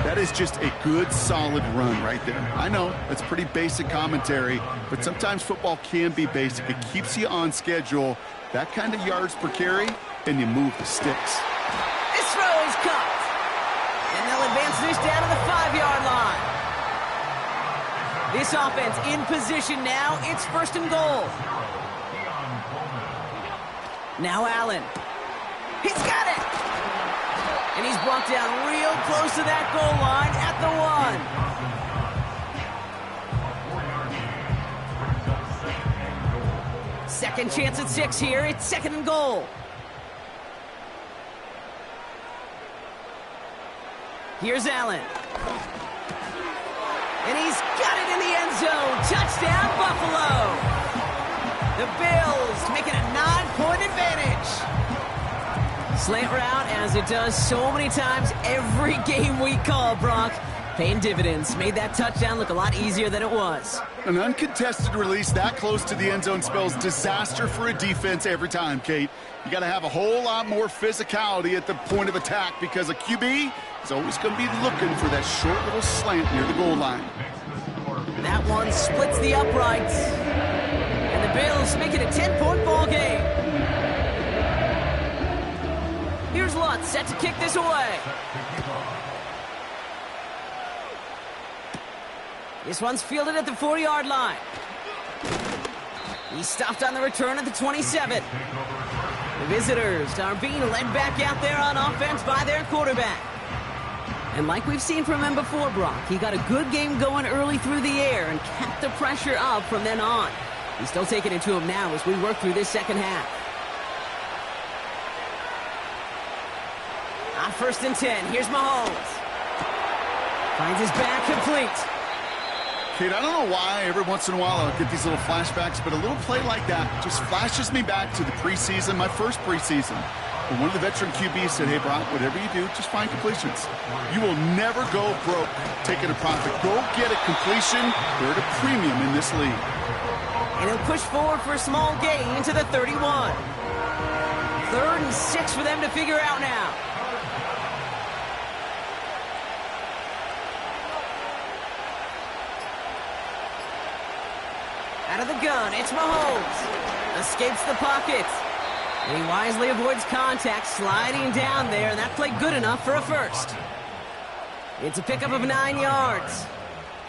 That is just a good, solid run right there. I know, that's pretty basic commentary, but sometimes football can be basic. It keeps you on schedule, that kind of yards per carry, and you move the sticks. This throw is caught. And they'll advance this down to the 5-yard line. This offense in position now. It's 1st and goal. Now Allen. He's got it. And he's brought down real close to that goal line at the 1. Second chance at 6 here. It's 2nd and goal. Here's Allen. And he's got it in the end zone. Touchdown, Buffalo! The Bills make it a 9-point advantage. Slant route, as it does so many times every game we call, Brock. Paying dividends. Made that touchdown look a lot easier than it was. An uncontested release that close to the end zone spells disaster for a defense every time, Kate. You got to have a whole lot more physicality at the point of attack because a QB is always going to be looking for that short little slant near the goal line. That one splits the uprights. And the Bills make it a 10-point ball game. Here's Lutz set to kick this away. This one's fielded at the 4-yard line. He's stopped on the return at the 27. The visitors are being led back out there on offense by their quarterback. And like we've seen from him before, Brock, he got a good game going early through the air and kept the pressure up from then on. He's still taking it to him now as we work through this second half. On 1st and 10, here's Mahomes. Finds his back complete. Kate, I don't know why every once in a while I'll get these little flashbacks, but a little play like that just flashes me back to the preseason, my first preseason. And one of the veteran QBs said, hey, Brock, whatever you do, just find completions. You will never go broke taking a profit. Go get a completion. They're at a premium in this league. And he'll push forward for a small gain to the 31. 3rd and 6 for them to figure out now. Out of the gun, it's Mahomes. Escapes the pocket. And he wisely avoids contact, sliding down there, and that played good enough for a first. It's a pickup of 9 yards.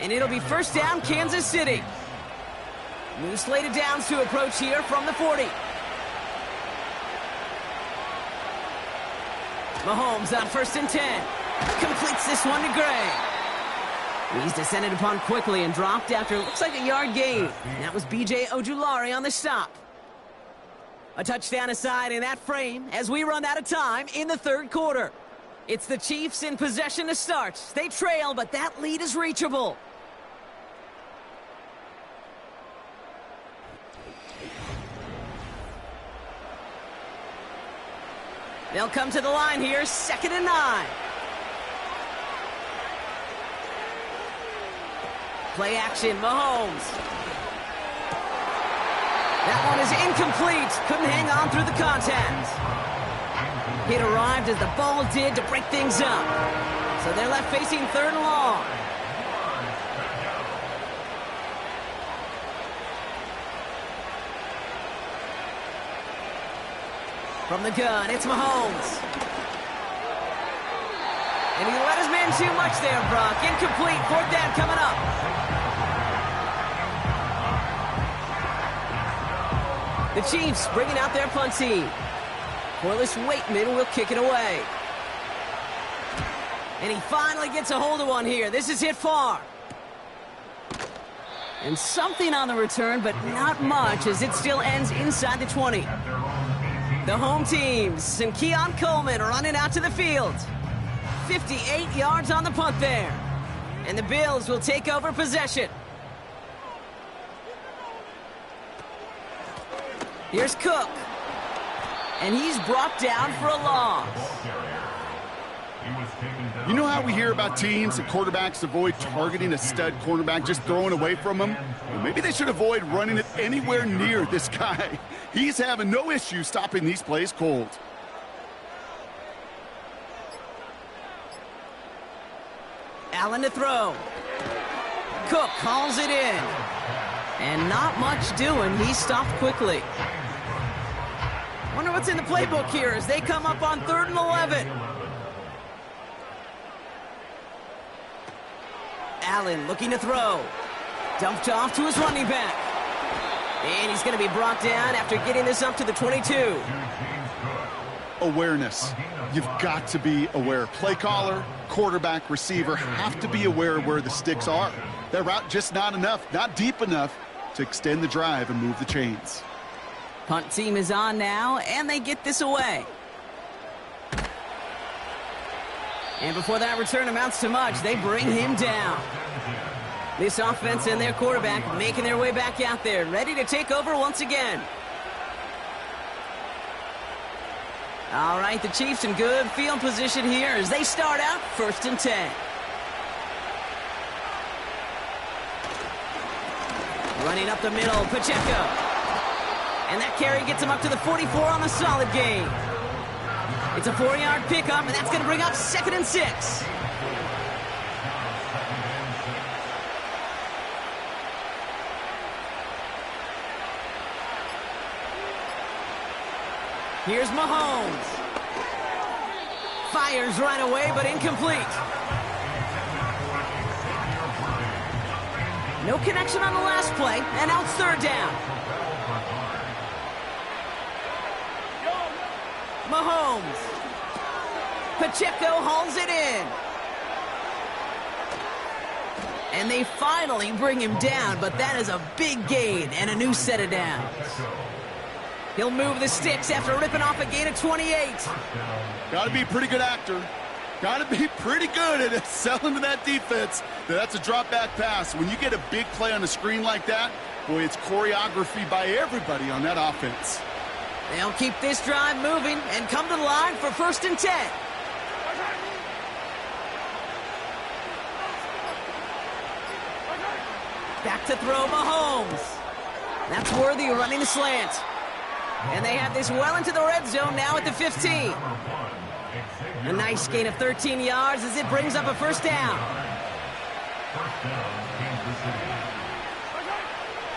And it'll be 1st down, Kansas City. New slated downs to approach here from the 40. Mahomes on 1st and 10. Completes this one to Gray. He's descended upon quickly and dropped after looks like a yard gain. And that was B.J. Ojulari on the stop. A touchdown aside in that frame as we run out of time in the 3rd quarter. It's the Chiefs in possession to start. They trail, but that lead is reachable. They'll come to the line here, 2nd and 9. Play action, Mahomes. That one is incomplete. Couldn't hang on through the contact. It arrived as the ball did to break things up. So they're left facing 3rd and long. From the gun, it's Mahomes. And he let his man too much there, Brock. Incomplete. 4th down coming up. The Chiefs bringing out their punt team. Corliss Waitman will kick it away. And he finally gets a hold of one here. This is hit far. And something on the return, but not much, as it still ends inside the 20. The home teams and Keon Coleman running out to the field. 58 yards on the punt there. And the Bills will take over possession. Here's Cook. And he's brought down for a loss. You know how we hear about teams and quarterbacks avoid targeting a stud cornerback, just throwing away from him? Well, maybe they should avoid running it anywhere near this guy. He's having no issue stopping these plays cold. Allen to throw. Cook calls it in. And not much doing. He stopped quickly. Wonder what's in the playbook here as they come up on 3rd and 11. Allen looking to throw. Dumped off to his running back. And he's going to be brought down after getting this up to the 22. Awareness. You've got to be aware. Play caller, quarterback, receiver have to be aware of where the sticks are. That route just not enough, not deep enough to extend the drive and move the chains. Punt team is on now, and they get this away. And before that return amounts to much, they bring him down. This offense and their quarterback making their way back out there, ready to take over once again. All right, the Chiefs in good field position here as they start out 1st and 10. Running up the middle, Pacheco. And that carry gets him up to the 44 on a solid gain. It's a 4-yard pickup, and that's going to bring up 2nd and 6. Here's Mahomes. Fires right away, but incomplete. No connection on the last play, and now it's 3rd down. Mahomes. Pacheco hauls it in. And they finally bring him down, but that is a big gain and a new set of downs. He'll move the sticks after ripping off a gain of 28. Got to be a pretty good actor. Got to be pretty good at selling to that defense. That's a drop-back pass. When you get a big play on the screen like that, boy, it's choreography by everybody on that offense. They'll keep this drive moving and come to the line for 1st and 10. Back to throw Mahomes. That's Worthy running the slant. And they have this well into the red zone now at the 15. A nice gain of 13 yards as it brings up a 1st down.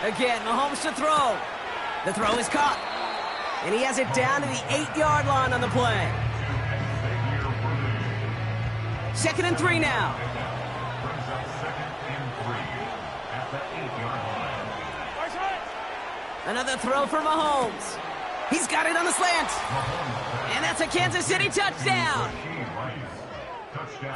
Again, Mahomes to throw. The throw is caught. And he has it down to the 8-yard line on the play. 2nd and 3 now. Another throw for Mahomes. He's got it on the slant. And that's a Kansas City touchdown.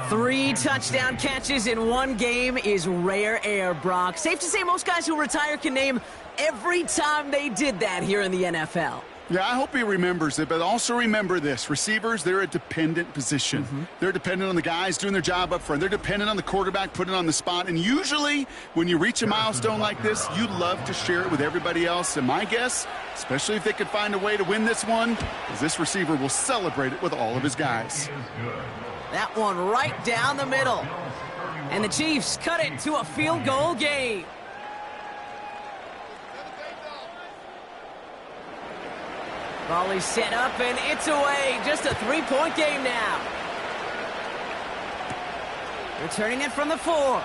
3 touchdown catches in one game is rare air, Brock. Safe to say most guys who retire can name every time they did that here in the NFL. Yeah, I hope he remembers it, but also remember this. Receivers, they're a dependent position. They're dependent on the guys doing their job up front. They're dependent on the quarterback putting it on the spot. And usually, when you reach a milestone like this, you love to share it with everybody else. And my guess, especially if they could find a way to win this one, is this receiver will celebrate it with all of his guys. That one right down the middle. And the Chiefs cut it to a field goal game. Ball is set up, and it's away. Just a 3-point game now. Returning it from the 4.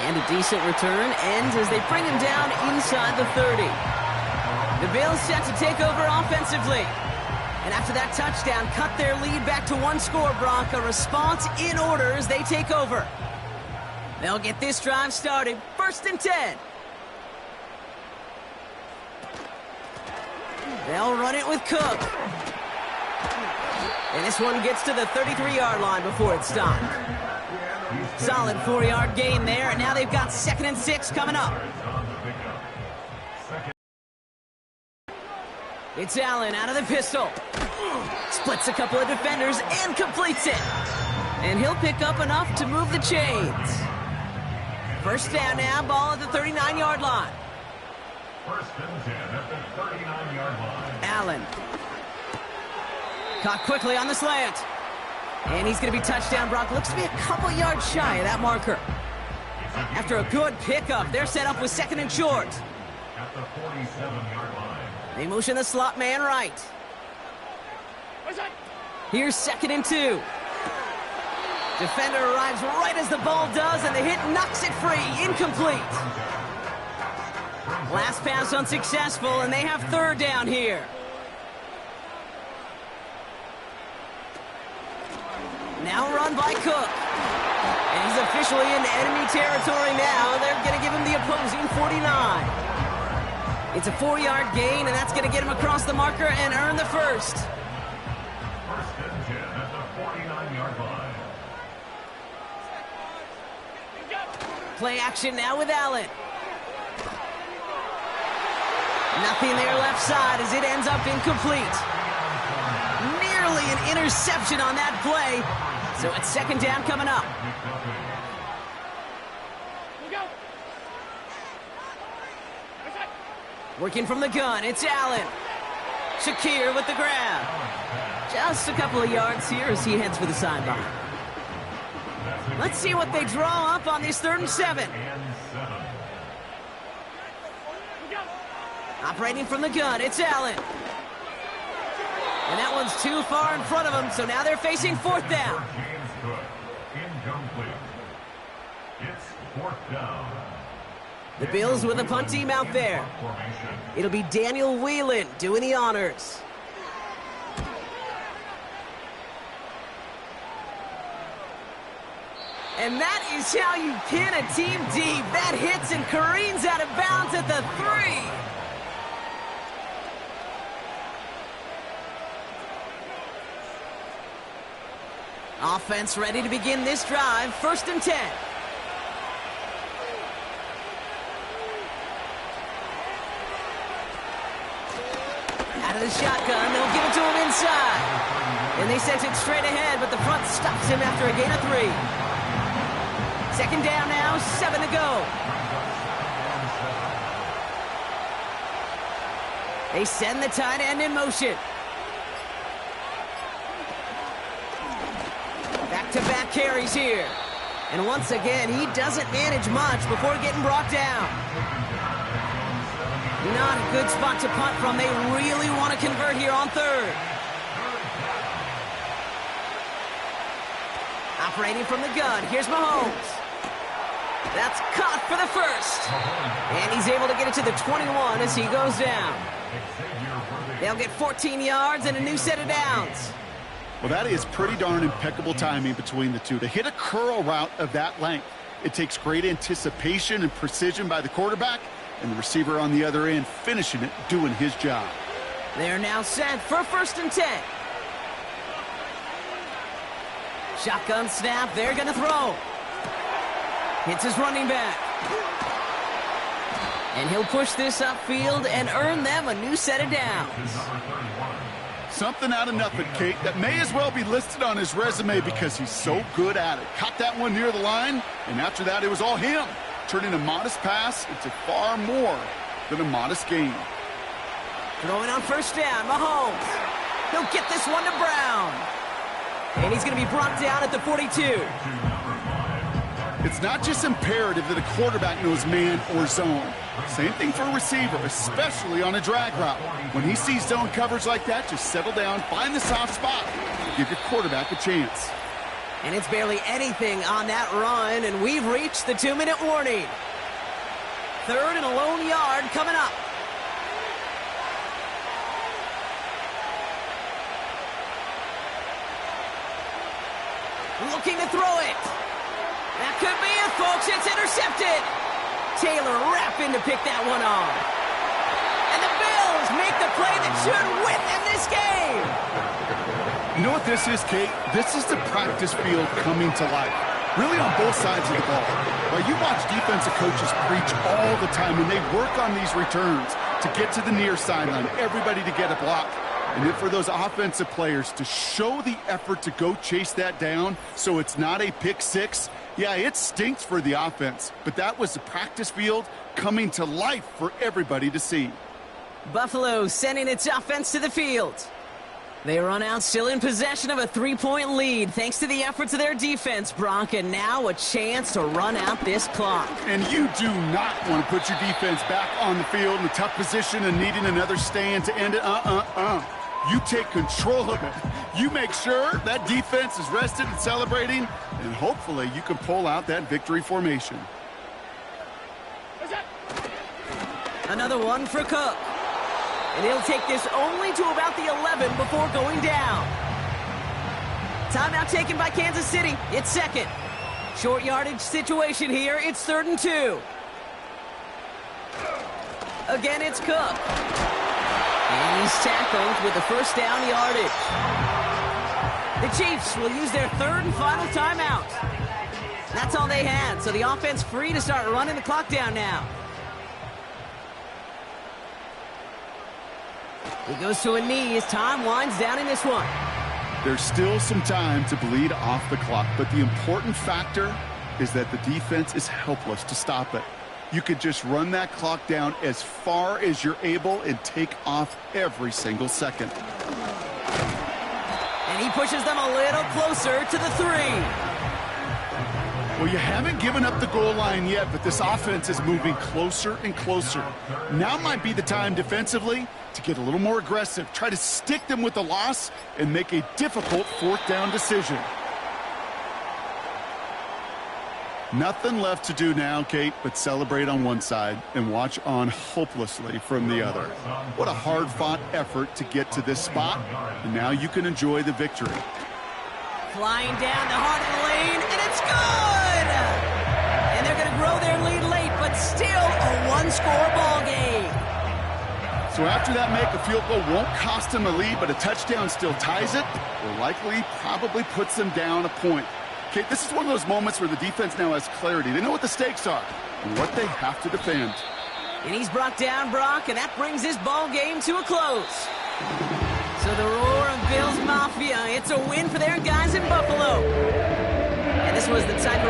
And a decent return ends as they bring him down inside the 30. The Bills set to take over offensively. And after that touchdown, cut their lead back to 1 score, Brock. A response in order as they take over. They'll get this drive started. 1st and 10. They'll run it with Cook. And this one gets to the 33-yard line before it's stopped. Solid 4-yard gain there, and now they've got 2nd and 6 coming up. It's Allen out of the pistol. Splits a couple of defenders and completes it. And he'll pick up enough to move the chains. 1st down now, ball at the 39-yard line. 1st and 10 at the 39-yard line. Allen. Caught quickly on the slant. And he's going to be touchdown. Brock looks to be a couple yards shy of that marker. After a good pickup, they're set up with 2nd and short. At the 47-yard line. They motion the slot man right. Here's 2nd and 2. Defender arrives right as the ball does, and the hit knocks it free. Incomplete. Last pass unsuccessful, and they have 3rd down here. Now run by Cook. And he's officially in enemy territory now. They're going to give him the opposing 49. It's a 4-yard gain, and that's going to get him across the marker and earn the 1st. 1st and 10 at the 49-yard line. Play action now with Allen. Nothing there left side as it ends up incomplete. Nearly an interception on that play. So it's 2nd down coming up. Working from the gun, it's Allen. Shakir with the grab. Just a couple of yards here as he heads for the sideline. Let's see what they draw up on this 3rd and 7. Operating from the gun, it's Allen. And that one's too far in front of him, so now they're facing 4th down. It's 4th down. The Bills with a punt team out there. It'll be Daniel Whelan doing the honors. And that is how you pin a team deep. That hits and careens out of bounds at the 3. Offense ready to begin this drive. 1st and 10. Out of the shotgun, they'll give it to him inside. And they sent it straight ahead, but the front stops him after a gain of 3. 2nd down now, 7 to go. They send the tight end in motion. Back-to-back carries here. And once again, he doesn't manage much before getting brought down. Not a good spot to punt from. They really want to convert here on 3rd. Operating from the gun, here's Mahomes. That's caught for the 1st. And he's able to get it to the 21 as he goes down. They'll get 14 yards and a new set of downs. Well, that is pretty darn impeccable timing between the two. To hit a curl route of that length, it takes great anticipation and precision by the quarterback, and the receiver on the other end finishing it, doing his job. They're now set for 1st and 10. Shotgun snap, they're going to throw. Hits his running back. And he'll push this upfield and earn them a new set of downs. Something out of nothing, Kate, that may as well be listed on his resume because he's so good at it. Caught that one near the line, and after that, it was all him. Turning a modest pass into far more than a modest gain. Throwing on 1st down, Mahomes. He'll get this one to Brown. And he's going to be brought down at the 42. It's not just imperative that a quarterback knows man or zone. Same thing for a receiver, especially on a drag route. When he sees zone coverage like that, just settle down, find the soft spot, give your quarterback a chance. And it's barely anything on that run, and we've reached the 2-minute warning. 3rd and a lone yard coming up. Looking to throw it. That could be it, folks. It's intercepted. Taylor rapping to pick that one off. And the Bills make the play that should win them this game. You know what this is, Kate? This is the practice field coming to life. Really on both sides of the ball. Well, you watch defensive coaches preach all the time, and they work on these returns to get to the near sideline, everybody to get a block. And then for those offensive players to show the effort to go chase that down so it's not a pick six, yeah, it stinks for the offense. But that was the practice field coming to life for everybody to see. Buffalo sending its offense to the field. They run out still in possession of a 3-point lead thanks to the efforts of their defense, Brock, and now a chance to run out this clock. And you do not want to put your defense back on the field in a tough position and needing another stand to end it. You take control of it. You make sure that defense is rested and celebrating, and hopefully you can pull out that victory formation. Another one for Cook. And he'll take this only to about the 11 before going down. Timeout taken by Kansas City. It's second. Short yardage situation here. It's 3rd and 2. Again, it's Cook. And he's tackled with the first down yardage. The Chiefs will use their 3rd and final timeout. That's all they had, so the offense free to start running the clock down now. He goes to a knee as time winds down in this one. There's still some time to bleed off the clock, but the important factor is that the defense is helpless to stop it. You could just run that clock down as far as you're able and take off every single second. And he pushes them a little closer to the 3. Well, you haven't given up the goal line yet, but this offense is moving closer and closer. Now might be the time defensively to get a little more aggressive. Try to stick them with the loss and make a difficult 4th down decision. Nothing left to do now, Kate, but celebrate on one side and watch on hopelessly from the other. What a hard-fought effort to get to this spot, and now you can enjoy the victory. Flying down the heart of the lane, and it's good! And they're going to grow their lead late, but still a one-score ball game. So after that make, a field goal won't cost them a lead, but a touchdown still ties it, or likely probably puts them down a point. Okay, this is one of those moments where the defense now has clarity. They know what the stakes are and what they have to defend. And he's brought down, Brock, and that brings this ball game to a close. So the roar of Bills Mafia, it's a win for their guys in Buffalo. And this was the type of